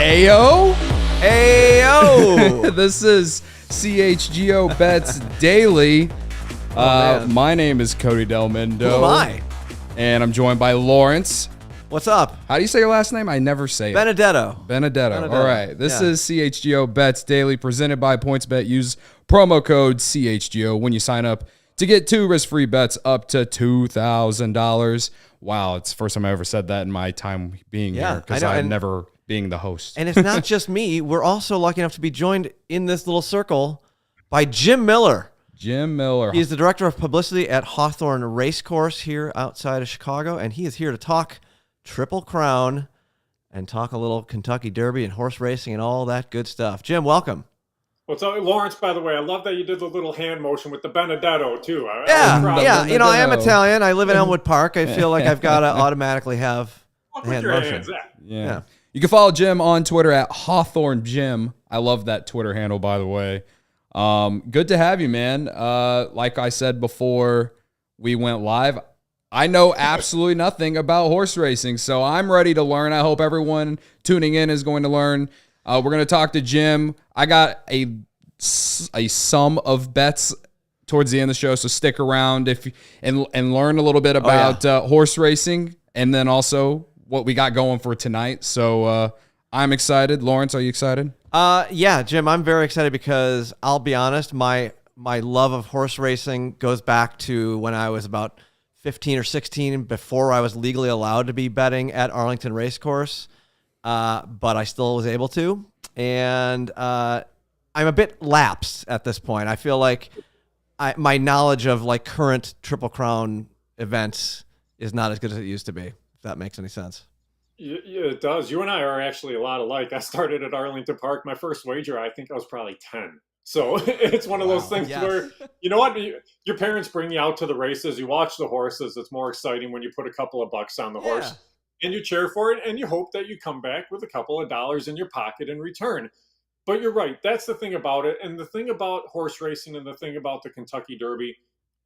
Ayo. Ayo. This is CHGO Bets Daily. My name is Cody Delmendo. Who am I? And I'm joined by Lawrence. What's up? How do you say your last name? I never say it. Benedetto. All right. This is CHGO Bets Daily presented by PointsBet. Use promo code CHGO when you sign up to get 2 risk-free bets up to $2,000. Wow, it's the first time I ever said that in my time being here because I've never being the host. And it's not just me. We're also lucky enough to be joined in this little circle by Jim Miller. Jim Miller. He's the Director of Publicity at Hawthorne Race Course here outside of Chicago, and he is here to talk Triple Crown and talk a little Kentucky Derby and horse racing and all that good stuff. Jim, welcome. What's up, Lawrence? By the way, I love that you did the little hand motion with the Benedetto too. Yeah. You know, I am Italian. I live in Elmwood Park. I feel like I've got to automatically have the hand motion. Yeah. You can follow Jim on Twitter at Hawthorne Jim. I love that Twitter handle, by the way. Good to have you, man. Like I said before we went live, I know absolutely nothing about horse racing, so I'm ready to learn. I hope everyone tuning in is going to learn. We're going to talk to Jim. I got a sum of bets towards the end of the show, so stick around and learn a little bit about horse racing, and then also what we got going for tonight. So I'm excited. Lawrence, are you excited? Yeah, Jim, I'm very excited because I'll be honest, my love of horse racing goes back to when I was about 15 or 16, before I was legally allowed to be betting at Arlington Race Course, but I still was able to. And I'm a bit lapsed at this point. I feel like my knowledge of like current Triple Crown events is not as good as it used to be, if that makes any sense. Yeah, it does. You and I are actually a lot alike. I started at Arlington Park. My first wager, I think I was probably 10. So it's one of those things where, you know what, your parents bring you out to the races, you watch the horses. It's more exciting when you put a couple of bucks on the horse and you cheer for it and you hope that you come back with a couple of dollars in your pocket in return. But you're right. That's the thing about it. And the thing about horse racing and the thing about the Kentucky Derby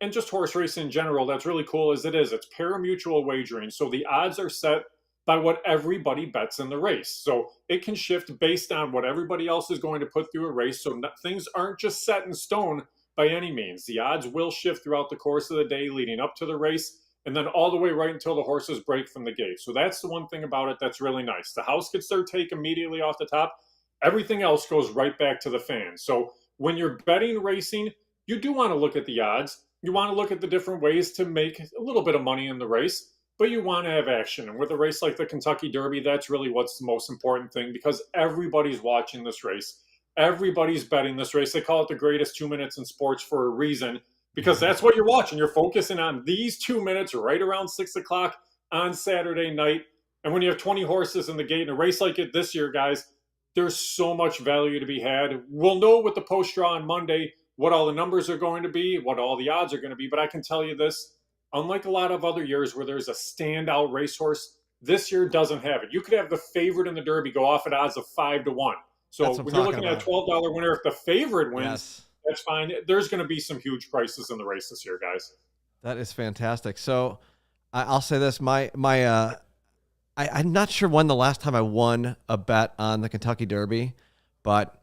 and just horse racing in general that's really cool is it's pari-mutuel wagering. So the odds are set by what everybody bets in the race. So it can shift based on what everybody else is going to put through a race. So things aren't just set in stone by any means. The odds will shift throughout the course of the day leading up to the race and then all the way right until the horses break from the gate. So that's the one thing about it that's really nice. The house gets their take immediately off the top. Everything else goes right back to the fans. So when you're betting racing, you do want to look at the odds. You want to look at the different ways to make a little bit of money in the race. But you want to have action. And with a race like the Kentucky Derby, that's really what's the most important thing because everybody's watching this race. Everybody's betting this race. They call it the greatest 2 minutes in sports for a reason because that's what you're watching. You're focusing on these 2 minutes right around 6 o'clock on Saturday night. And when you have 20 horses in the gate in a race like it this year, guys, there's so much value to be had. We'll know with the post draw on Monday what all the numbers are going to be, what all the odds are going to be. But I can tell you this. Unlike a lot of other years where there's a standout racehorse, this year doesn't have it. You could have the favorite in the Derby go off at odds of 5-1. So when you're looking at a $12 winner, if the favorite wins, that's fine. There's going to be some huge prices in the race this year, guys. That is fantastic. So I'll say this: I'm not sure when the last time I won a bet on the Kentucky Derby, but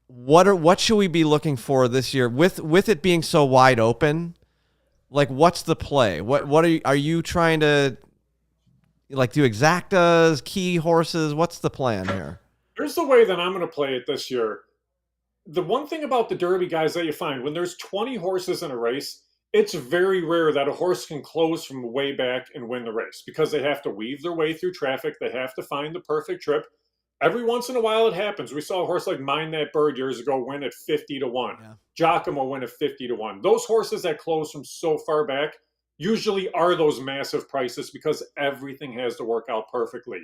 what should we be looking for this year with it being so wide open? Like, what's the play? What are you trying to like do exactas, key horses? What's the plan here? Here's the way that I'm going to play it this year. The one thing about the Derby, guys, that you find when there's 20 horses in a race, it's very rare that a horse can close from way back and win the race because they have to weave their way through traffic. They have to find the perfect trip. Every once in a while it happens. We saw a horse like Mind That Bird years ago win at 50-1. Yeah. Giacomo win at 50-1. Those horses that close from so far back usually are those massive prices because everything has to work out perfectly.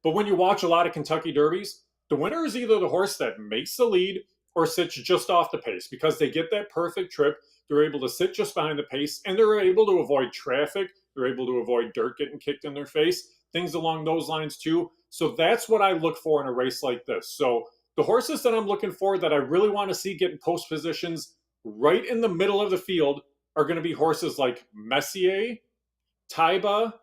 But when you watch a lot of Kentucky Derbies, the winner is either the horse that makes the lead or sits just off the pace because they get that perfect trip. They're able to sit just behind the pace, and they're able to avoid traffic. They're able to avoid dirt getting kicked in their face, things along those lines too. So that's what I look for in a race like this. So the horses that I'm looking for that I really want to see get in post positions right in the middle of the field are going to be horses like Messier, Taiba,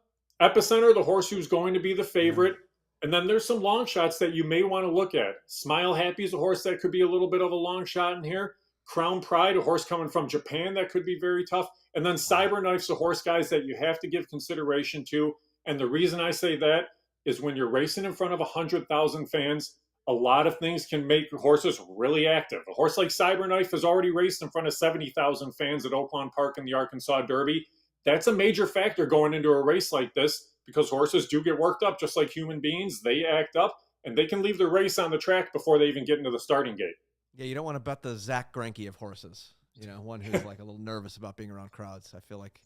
Epicenter, the horse who's going to be the favorite. And then there's some long shots that you may want to look at. Smile Happy is a horse that could be a little bit of a long shot in here. Crown Pride, a horse coming from Japan that could be very tough. And then Cyberknife's a horse, guys, that you have to give consideration to. And the reason I say that is when you're racing in front of 100,000 fans, a lot of things can make horses really active. A horse like Cyberknife has already raced in front of 70,000 fans at Oaklawn Park in the Arkansas Derby. That's a major factor going into a race like this because horses do get worked up just like human beings. They act up, and they can leave the race on the track before they even get into the starting gate. Yeah, you don't want to bet the Zach Greinke of horses. You know, one who's like a little nervous about being around crowds. I feel like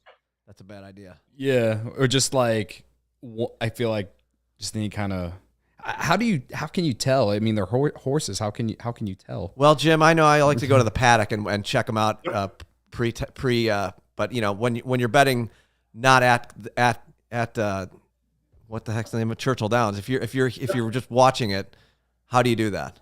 that's a bad idea. Yeah, or just like I feel like just any kind of how can you tell? I mean, they're horses. How can you tell? Well, Jim, I know I like to go to the paddock and check them out but you know, when you're betting not at what the heck's the name of Churchill Downs, if you're just watching it, how do you do that?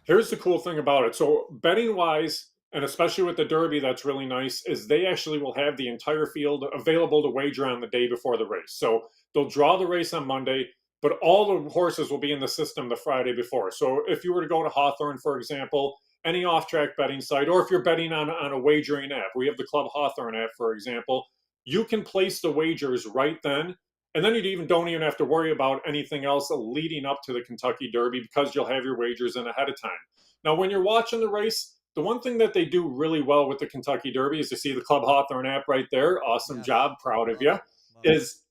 Here's the cool thing about it. So betting wise, and especially with the Derby, that's really nice, is they actually will have the entire field available to wager on the day before the race. So they'll draw the race on Monday, but all the horses will be in the system the Friday before. So if you were to go to Hawthorne, for example, any off-track betting site, or if you're betting on a wagering app, we have the Club Hawthorne app, for example, you can place the wagers right then. And then you don't even have to worry about anything else leading up to the Kentucky Derby because you'll have your wagers in ahead of time. Now, when you're watching the race, the one thing that they do really well with the Kentucky Derby is you see the Club Hawthorne app right there. Awesome job. Proud of you. Is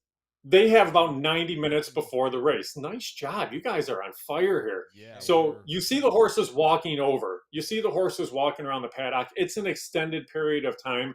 they have about 90 minutes before the race. Nice job. You guys are on fire here. Yeah, so you see the horses walking over. You see the horses walking around the paddock. It's an extended period of time,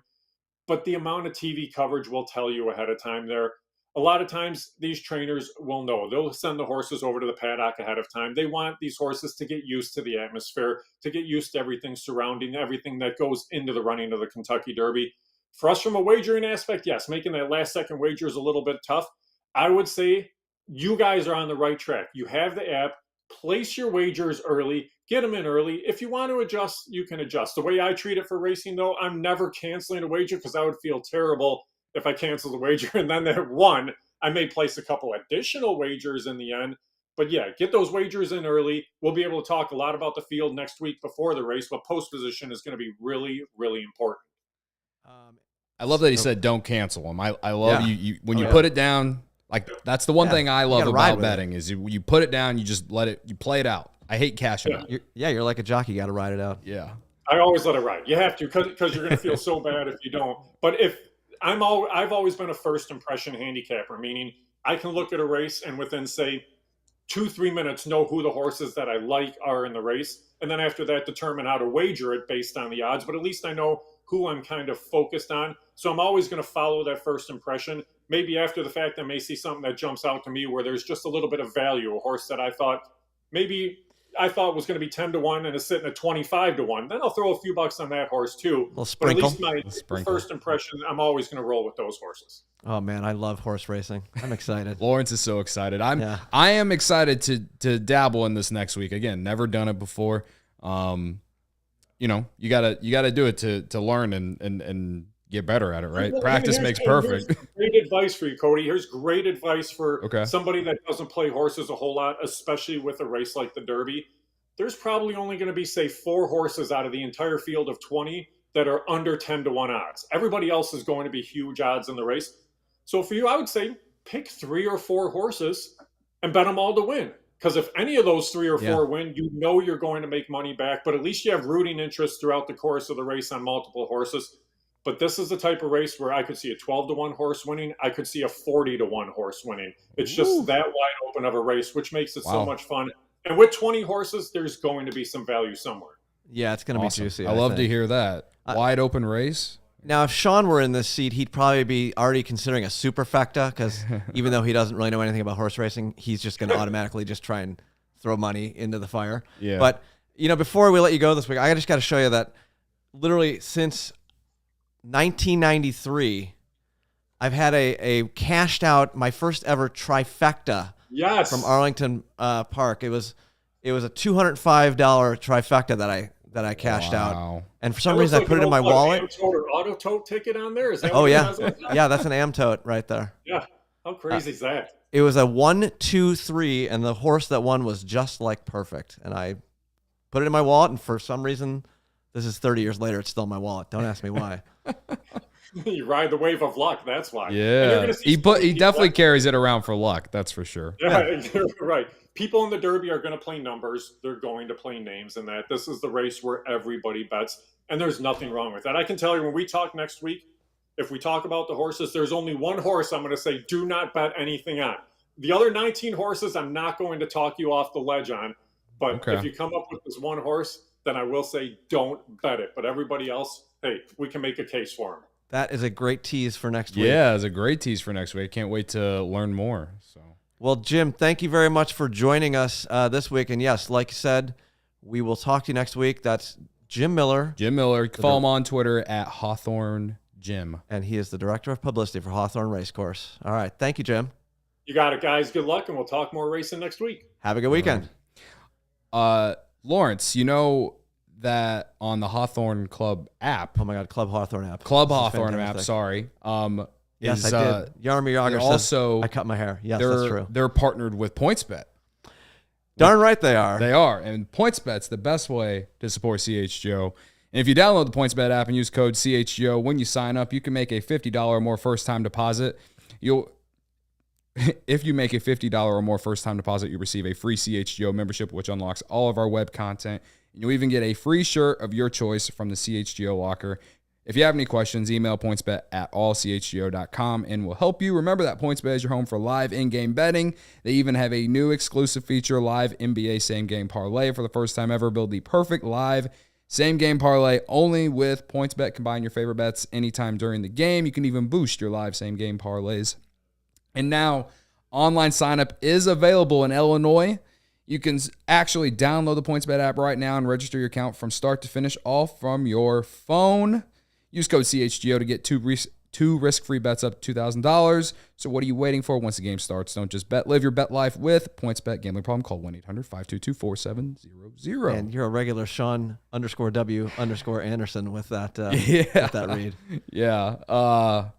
but the amount of TV coverage will tell you ahead of time there. A lot of times these trainers will know. They'll send the horses over to the paddock ahead of time. They want these horses to get used to the atmosphere, to get used to everything surrounding everything that goes into the running of the Kentucky Derby. For us from a wagering aspect, yes, making that last second wager is a little bit tough. I would say you guys are on the right track. You have the app. Place your wagers early. Get them in early. If you want to adjust, you can adjust. The way I treat it for racing, though, I'm never canceling a wager because I would feel terrible if I cancel the wager and then they won. I may place a couple additional wagers in the end. But yeah, get those wagers in early. We'll be able to talk a lot about the field next week before the race, but post position is going to be really, really important. I love that he said don't cancel them. I love you when you put it down. Like that's the one thing I love about betting is you put it down, you just let it, you play it out. I hate cashing out. You're like a jockey. You got to ride it out. Yeah. I always let it ride. You have to because you're going to feel so bad if you don't. But I've always been a first impression handicapper, meaning I can look at a race and within, say, 2-3 minutes know who the horses that I like are in the race. And then after that, determine how to wager it based on the odds. But at least I know who I'm kind of focused on. So I'm always going to follow that first impression. Maybe after the fact, I may see something that jumps out to me where there's just a little bit of value, a horse that I thought was going to be 10-1 and is sitting at 25-1. Then I'll throw a few bucks on that horse too. A little sprinkle. But at least my first impression, I'm always going to roll with those horses. Oh man, I love horse racing. I'm excited. Lawrence is so excited. I am excited to dabble in this next week. Again, never done it before. You gotta do it to learn and get better at it, right? Practice makes perfect. Great advice for you, Cody. Here's great advice for somebody that doesn't play horses a whole lot, especially with a race like the Derby. There's probably only going to be, say, 4 horses out of the entire field of 20 that are under 10-1 odds. Everybody else is going to be huge odds in the race. So for you, I would say pick 3 or 4 horses and bet them all to win. Because if any of those 3 or 4 win, you know you're going to make money back. But at least you have rooting interest throughout the course of the race on multiple horses. But this is the type of race where I could see a 12-1 horse winning. I could see a 40-1 horse winning. It's just that wide open of a race, which makes it so much fun. And with 20 horses, there's going to be some value somewhere. Yeah, it's going to be juicy. I love to hear that. Wide open race. Now, if Sean were in this seat, he'd probably be already considering a superfecta because even though he doesn't really know anything about horse racing, he's just going to automatically just try and throw money into the fire. Yeah. But, before we let you go this week, I just got to show you that literally since 1993, I've had a cashed out, my first ever trifecta from Arlington Park. It was a $205 trifecta that I cashed out, and for some reason I put it in my wallet. Am tote or auto tote ticket on there? Is that yeah, that's an Am tote right there. Yeah, how crazy is that? It was a 1, 2, 3, and the horse that won was just like perfect, and I put it in my wallet, and for some reason, this is 30 years later, it's still in my wallet. Don't ask me why. You ride the wave of luck. That's why. Yeah, he definitely carries it around for luck. That's for sure. Yeah, you're right. People in the Derby are going to play numbers. They're going to play names, and that this is the race where everybody bets, and there's nothing wrong with that. I can tell you when we talk next week, if we talk about the horses, there's only one horse I'm going to say do not bet anything on. The other 19 horses, I'm not going to talk you off the ledge on. But if you come up with this one horse, then I will say don't bet it. But everybody else, hey, we can make a case for him. That is a great tease for next week. Yeah, it's a great tease for next week. I can't wait to learn more. So. Well, Jim, thank you very much for joining us this week. And yes, like you said, we will talk to you next week. That's Jim Miller. Jim Miller. Follow him on Twitter at Hawthorne Jim. And he is the Director of Publicity for Hawthorne Race Course. All right. Thank you, Jim. You got it, guys. Good luck, and we'll talk more racing next week. Have a good weekend. Lawrence, you know that on the Hawthorne Club app. Oh, my God. Club Hawthorne app. Club Hawthorne app, sorry. Yes, I did. Yarmir Yager says I cut my hair. Yes, that's true. They're partnered with PointsBet. Darn right they are. They are. And PointsBet's the best way to support CHGO. And if you download the PointsBet app and use code CHGO when you sign up, you can make a $50 or more first-time deposit. If you make a $50 or more first-time deposit, you receive a free CHGO membership, which unlocks all of our web content. You'll even get a free shirt of your choice from the CHGO locker. If you have any questions, email pointsbet@allchgo.com and we'll help you. Remember that PointsBet is your home for live in-game betting. They even have a new exclusive feature, live NBA same-game parlay. For the first time ever, build the perfect live same-game parlay only with PointsBet. Combine your favorite bets anytime during the game. You can even boost your live same-game parlays. And now, online sign-up is available in Illinois. You can actually download the PointsBet app right now and register your account from start to finish, all from your phone. Use code CHGO to get two risk-free bets up to $2,000. So what are you waiting for? Once the game starts, don't just bet. Live your bet life with PointsBet. Gambling problem? Call 1-800-522-4700. And you're a regular Sean_W_Anderson with that, with that read. Yeah.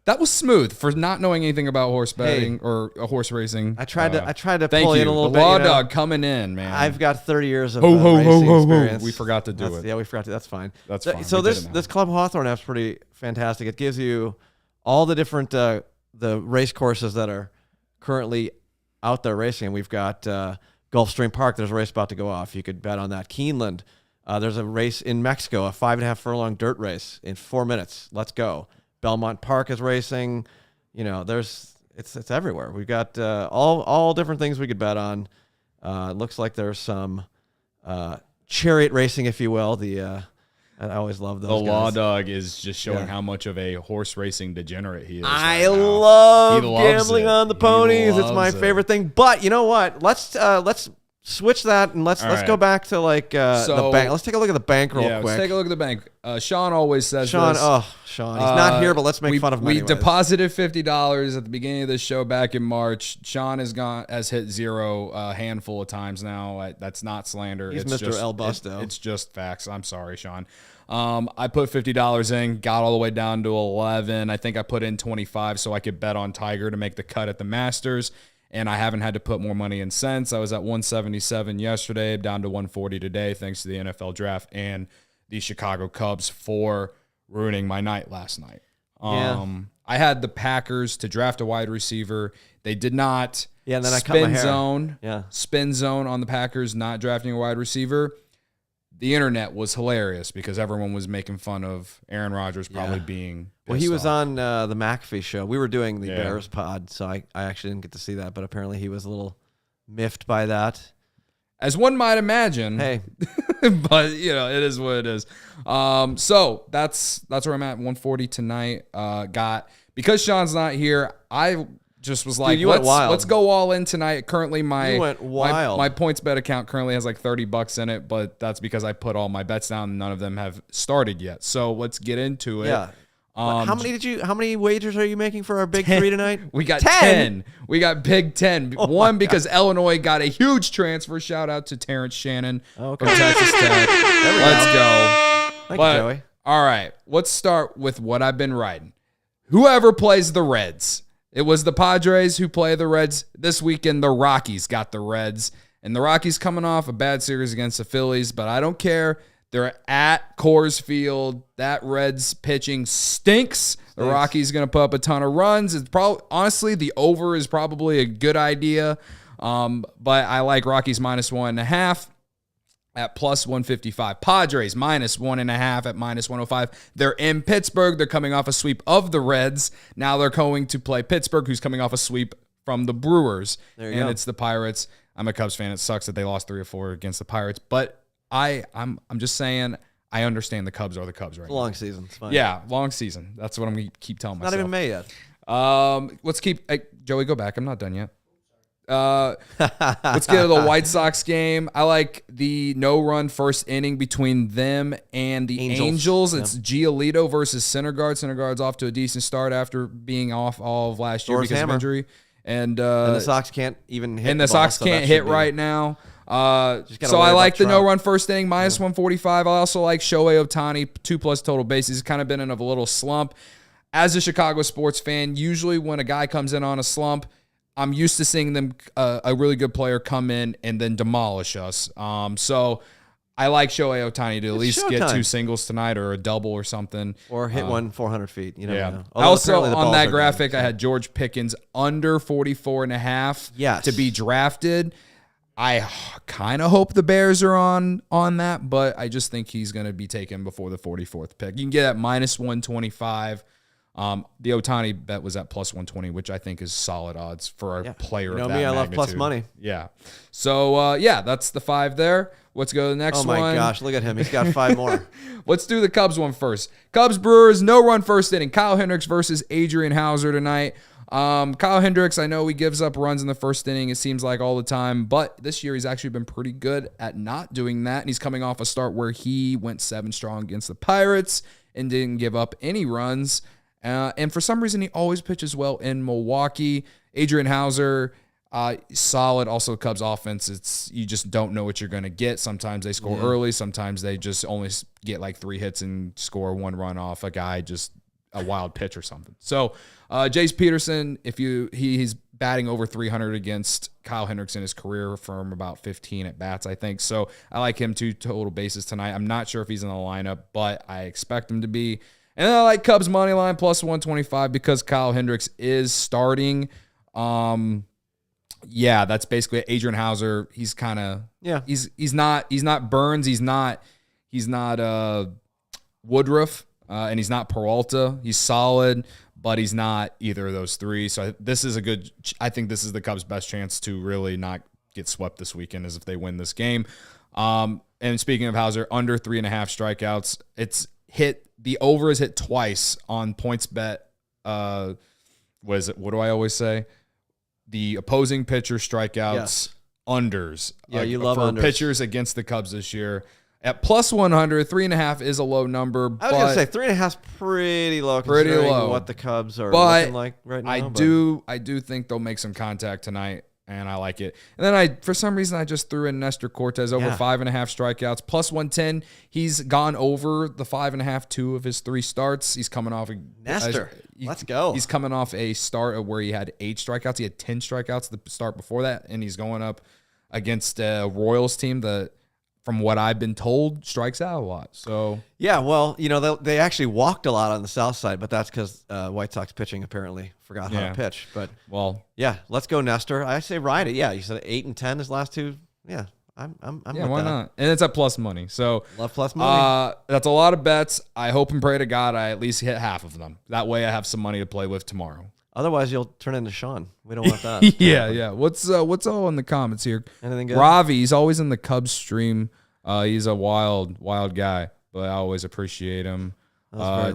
That was smooth for not knowing anything about horse betting or horse racing. I tried to pull in a little bit. The law dog coming in, man. I've got 30 years of racing experience. We forgot to do it. Yeah, we forgot to. That's fine. That's fine. So this Club Hawthorne app's pretty fantastic. It gives you all the different the race courses that are currently out there racing. We've got Gulfstream Park. There's a race about to go off. You could bet on that. Keeneland. There's a race in Mexico, a 5.5 furlong dirt race in 4 minutes. Let's go. Belmont Park is racing. It's everywhere. We've got all different things we could bet on. It looks like there's some chariot racing, if you will. I always love those. The law dog is just showing how much of a horse racing degenerate he is. I love gambling on the ponies. It's my favorite thing. But you know what? Let's switch that and let's go back to the bank. Let's take a look at the bank real quick. Let's take a look at the bank. Sean always says Sean, this. Sean, he's not here, but let's make fun of him. We deposited $50 at the beginning of this show back in March. Sean has hit zero a handful of times now. That's not slander. He's Mr. El Busto. It's just facts. I'm sorry, Sean. I put $50 in, got all the way down to 11. I think I put in 25 so I could bet on Tiger to make the cut at the Masters. And I haven't had to put more money in since. I was at 177 yesterday, down to 140 today, thanks to the NFL draft and the Chicago Cubs for ruining my night last night. I had the Packers to draft a wide receiver. They did not. Yeah, and then I cut my hair. Spin zone on the Packers not drafting a wide receiver. The internet was hilarious because everyone was making fun of Aaron Rodgers probably being Well, he was on the McAfee show. We were doing the Bears pod, so I actually didn't get to see that, but apparently he was a little miffed by that. as one might imagine. Hey, but it is what it is. So that's where I'm at. 140 tonight. Because Sean's not here, I just was like, Dude, let's go all in tonight. Currently, You went wild. my points bet account currently has like $30 in it, but that's because I put all my bets down and none of them have started yet. So let's get into it. Yeah. How many wagers are you making for our big 3 tonight? We got 10. We got big 10. One, because Illinois got a huge transfer. Shout out to Terrence Shannon from Texas Tech. Let's go. Thank you, Joey. All right, let's start with what I've been riding. Whoever plays the Reds. It was the Padres who play the Reds. This weekend, the Rockies got the Reds. And the Rockies coming off a bad series against the Phillies, but I don't care. They're at Coors Field. That Reds pitching stinks. The Rockies going to put up a ton of runs. It's probably, honestly, the over is probably a good idea. But I like Rockies -1.5 at +155. Padres -1.5 at -105. They're in Pittsburgh. They're coming off a sweep of the Reds. Now they're going to play Pittsburgh, who's coming off a sweep from the Brewers. And it's the Pirates. I'm a Cubs fan. It sucks that they lost 3 or 4 against the Pirates, but I'm just saying I understand the Cubs are the Cubs right now. Long season. It's fine. Yeah, long season. That's what I'm going to keep telling myself. Not even May yet. Let's keep Joey, go back. I'm not done yet. Let's get to the White Sox game. I like the no-run first inning between them and the Angels. It's Giolito versus Syndergaard. Syndergaard's off to a decent start after being off all of last year because of injury. And the Sox can't even hit. And the Sox can't hit right now. So I like the no-run first inning, -145. I also like Shohei Ohtani, 2+ total bases. He's kind of been in a little slump. As a Chicago sports fan, usually when a guy comes in on a slump, I'm used to seeing them, a really good player come in and then demolish us. So I like Shohei Ohtani to at least get 2 singles tonight or a double or something. Or hit one 400 feet. You never know. Also, on that graphic, I had George Pickens under 44.5 to be drafted. I kind of hope the Bears are on that, but I just think he's going to be taken before the 44th pick. You can get at -125. The Ohtani bet was at +120, which I think is solid odds for a player of that magnitude. I love plus money. Yeah. So, that's the 5 there. Let's go to the next one. Oh, my gosh. Look at him. He's got 5 more. Let's do the Cubs one first. Cubs Brewers, no-run first inning. Kyle Hendricks versus Adrian Hauser tonight. Kyle Hendricks, I know he gives up runs in the first inning, it seems like all the time, but this year he's actually been pretty good at not doing that, and he's coming off a start where he went 7 strong against the Pirates and didn't give up any runs. And for some reason, he always pitches well in Milwaukee. Adrian Hauser, solid. Also, Cubs offense, you just don't know what you're going to get. Sometimes they score early. Sometimes they just only get like 3 hits and score 1 run off a guy, just a wild pitch or something. So, Jace Peterson, he's batting over 300 against Kyle Hendricks in his career from about 15 at bats, I think. So, I like him 2 total bases tonight. I'm not sure if he's in the lineup, but I expect him to be. And then I like Cubs money line +125 because Kyle Hendricks is starting. That's basically Adrian Hauser. He's kind of he's not Burns. He's not Woodruff, and he's not Peralta. He's solid, but he's not either of those 3. So I think this is the Cubs' best chance to really not get swept this weekend, is if they win this game. And speaking of Hauser, under 3.5 strikeouts, the over is hit twice on points bet. What do I always say? The opposing pitcher strikeouts, unders. Yeah, you love for unders. Pitchers against the Cubs this year. At +100, 3.5 is a low number. I was going to say 3.5 is pretty low. Pretty low. What the Cubs are looking like right now. I do think they'll make some contact tonight, and I like it. And then for some reason, I just threw in Nestor Cortez over 5.5 strikeouts, +110. He's gone over the 5.5 2 of his 3 starts. He's coming off Nestor. Let's go. He's coming off a start where he had 8 strikeouts. He had 10 strikeouts the start before that, and he's going up against a Royals team that, from what I've been told, strikes out a lot. So they actually walked a lot on the south side, but that's because White Sox pitching apparently forgot how to pitch. But let's go Nestor. I say ride it. Yeah, you said 8 and 10 his last 2. Yeah, I'm with why that. not? And it's at plus money. So love plus money. That's a lot of bets. I hope and pray to God I at least hit half of them. That way I have some money to play with tomorrow. Otherwise, you'll turn into Sean. We don't want that. Yeah. What's all in the comments here? Anything good? Ravi, he's always in the Cubs stream. He's a wild guy, but I always appreciate him.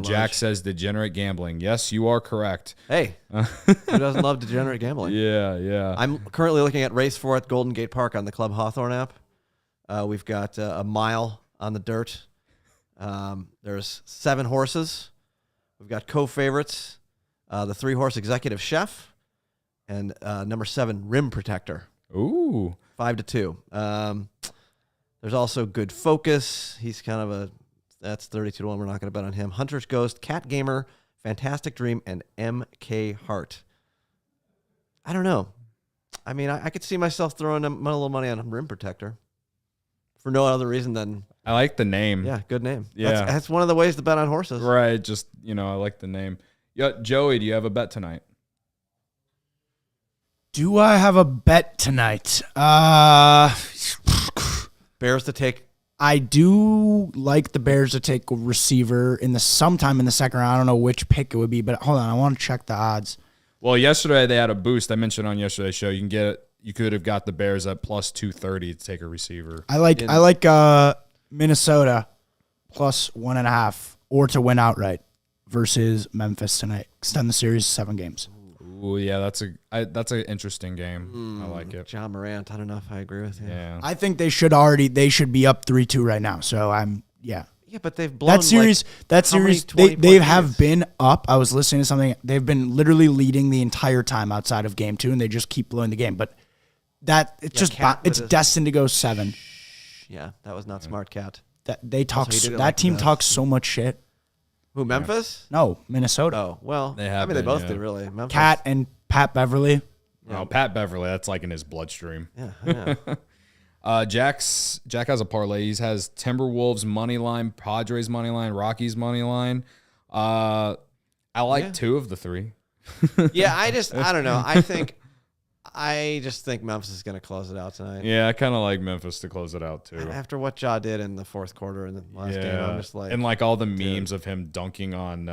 Jack says degenerate gambling. Yes, you are correct. Hey, who doesn't love degenerate gambling? Yeah. I'm currently looking at Race 4 at Golden Gate Park on the Club Hawthorne app. We've got a mile on the dirt. There's 7 horses. We've got co-favorites, the 3-horse Executive Chef, and number 7 Rim Protector. Ooh, 5-2. There's also Good Focus. He's kind of that's 32-1. We're not going to bet on him. Hunter's Ghost, Cat Gamer, Fantastic Dream, and MK Hart. I don't know. I mean, I could see myself throwing a little money on Rim Protector for no other reason than I like the name. Yeah, good name. Yeah, that's one of the ways to bet on horses. Right. Just I like the name. Yeah, Joey, do you have a bet tonight? Do I have a bet tonight? Bears to take. I do like the Bears to take a receiver sometime in the second round. I don't know which pick it would be, but hold on, I want to check the odds. Well, yesterday they had a boost. I mentioned on yesterday's show. You could have got the Bears at plus 230 to take a receiver. I like Minnesota plus 1.5 or to win outright versus Memphis tonight. Extend the series to 7 games. Ooh, yeah, that's an interesting game. I like it. John Morant. I don't know if I agree with you. Yeah, I think they should be up 3-2 right now. So Yeah, but they've blown that series they have been up. I was listening to something. They've been literally leading the entire time outside of game 2, and they just keep blowing the game. But it's destined to go 7. Yeah, that was not smart, Cat. That team talks so much shit. Who, Memphis? No, Minnesota. Oh, well, they they both did, really. Memphis. Cat and Pat Beverly. Yeah. Oh, Pat Beverly, that's like in his bloodstream. Yeah. Jack has a parlay. He has Timberwolves money line, Padres money line, Rockies money line. I like 2 of the 3. Yeah, I don't know. I just think Memphis is going to close it out tonight. Yeah, I kind of like Memphis to close it out too. After what Ja did in the fourth quarter in the last game, I'm just like, and like all the memes of him dunking on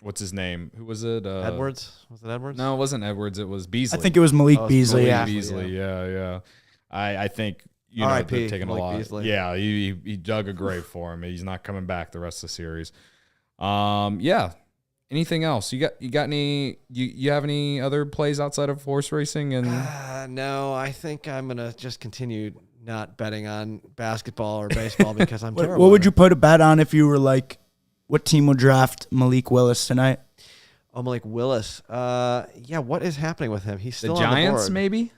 what's his name? Who was it? Edwards? Was it Edwards? No, it wasn't Edwards. It was Beasley. I think it was Malik Beasley. Malik Beasley. Yeah. I think they're taking a lot. Beasley. Yeah, he dug a grave for him. He's not coming back the rest of the series. Yeah. Anything else? You got any? You have any other plays outside of horse racing? And no, I think I'm gonna just continue not betting on basketball or baseball because I'm terrible. What would you put a bet on if you were like, what team will draft Malik Willis tonight? Oh, Malik Willis. Yeah. What is happening with him? He's still the Giants, on the board.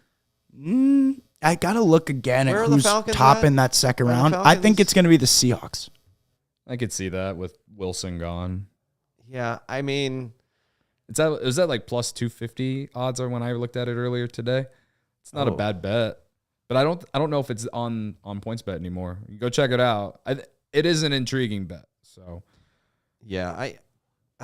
Maybe. I gotta look again at who's top at? in that second round. I think it's gonna be the Seahawks. I could see that with Wilson gone. Yeah, I mean, is that like plus 250 odds or when I looked at it earlier today? It's not a bad bet, but I don't know if it's on PointsBet anymore. You go check it out. It is an intriguing bet. So yeah, I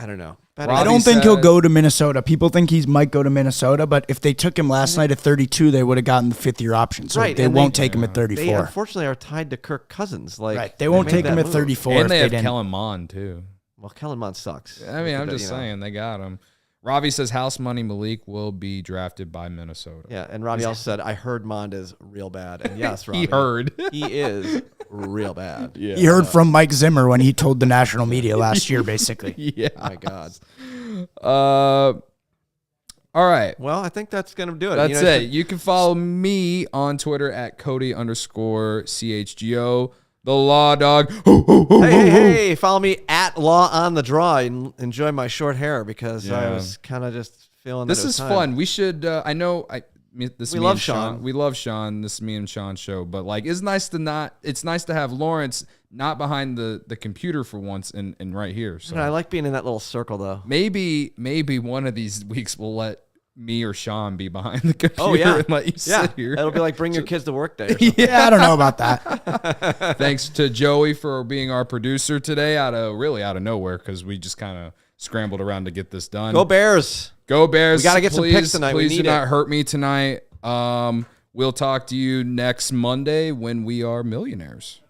don't know. I don't think he'll go to Minnesota. People think he might go to Minnesota, but if they took him last night at 32, they would have gotten the 5th-year option. So they won't take him at 34. They unfortunately are tied to Kirk Cousins. They won't take him at 34. And they have Kellen Mond too. Well, Kellen Mond sucks. I mean, I'm just saying they got him. Ravi says house money Malik will be drafted by Minnesota. Yeah, and Ravi also said, I heard Mond is real bad. And yes, Ravi. He heard. He is real bad. Yeah. He heard from Mike Zimmer when he told the national media last year, basically. Yeah. Oh my God. All right. Well, I think that's going to do it. That's it. You can follow me on Twitter at Cody_CHGO. The Law Dog. Hey, follow me at Law on the Draw and enjoy my short hair because I was kind of just feeling this is fun. We should, we love Sean. We love Sean. This is me and Sean's show, but like, it's nice to have Lawrence not behind the computer for once and right here. So I like being in that little circle though. Maybe one of these weeks we'll let me or Sean be behind the computer and let you sit here. It'll be like bring your kids to work day. Yeah, I don't know about that. Thanks to Joey for being our producer today out of nowhere because we just kind of scrambled around to get this done. Go Bears. Go Bears. We got to get some picks tonight. Please do not hurt me tonight. We'll talk to you next Monday when we are millionaires.